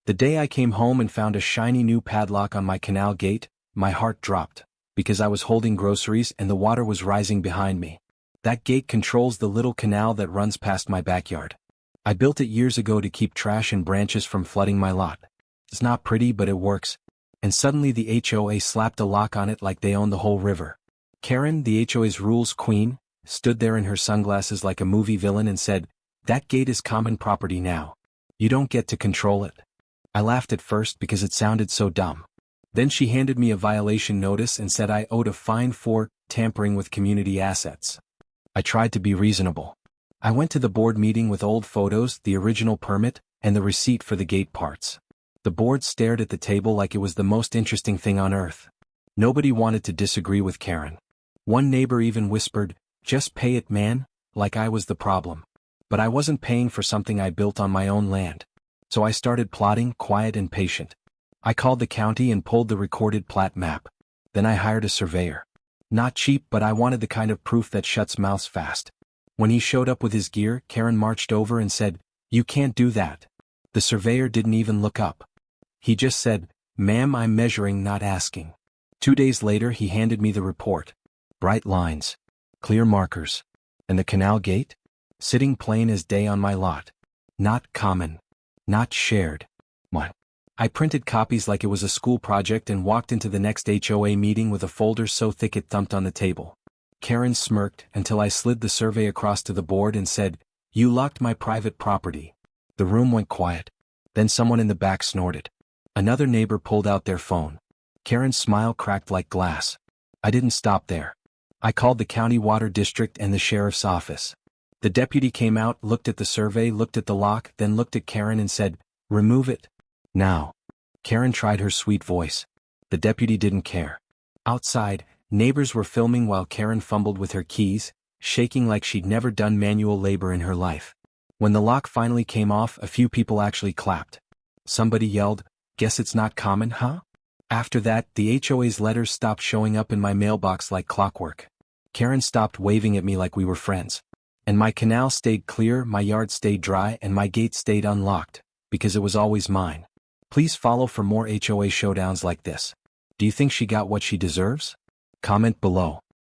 The day I came home and found a shiny new padlock on my canal gate, my heart dropped, because I was holding groceries and the water was rising behind me. That gate controls the little canal that runs past my backyard. I built it years ago to keep trash and branches from flooding my lot. It's not pretty, but it works. And suddenly the HOA slapped a lock on it like they own the whole river. Karen, the HOA's rules queen, stood there in her sunglasses like a movie villain and said, "That gate is common property now. You don't get to control it." I laughed at first because it sounded so dumb. Then she handed me a violation notice and said I owed a fine for tampering with community assets. I tried to be reasonable. I went to the board meeting with old photos, the original permit, and the receipt for the gate parts. The board stared at the table like it was the most interesting thing on earth. Nobody wanted to disagree with Karen. One neighbor even whispered, "Just pay it, man," like I was the problem. But I wasn't paying for something I built on my own land. So I started plotting, quiet and patient. I called the county and pulled the recorded plat map. Then I hired a surveyor. Not cheap, but I wanted the kind of proof that shuts mouths fast. When he showed up with his gear, Karen marched over and said, "You can't do that." The surveyor didn't even look up. He just said, "Ma'am, I'm measuring, not asking." 2 days later he handed me the report. Bright lines. Clear markers. And the canal gate? Sitting plain as day on my lot. Not common. Not shared. What? I printed copies like it was a school project and walked into the next HOA meeting with a folder so thick it thumped on the table. Karen smirked until I slid the survey across to the board and said, "You locked my private property." The room went quiet. Then someone in the back snorted. Another neighbor pulled out their phone. Karen's smile cracked like glass. I didn't stop there. I called the county water district and the sheriff's office. The deputy came out, looked at the survey, looked at the lock, then looked at Karen and said, "Remove it. Now." Karen tried her sweet voice. The deputy didn't care. Outside, neighbors were filming while Karen fumbled with her keys, shaking like she'd never done manual labor in her life. When the lock finally came off, a few people actually clapped. Somebody yelled, "Guess it's not common, huh?" After that, the HOA's letters stopped showing up in my mailbox like clockwork. Karen stopped waving at me like we were friends. And my canal stayed clear, my yard stayed dry, and my gate stayed unlocked, because it was always mine. Please follow for more HOA showdowns like this. Do you think she got what she deserves? Comment below.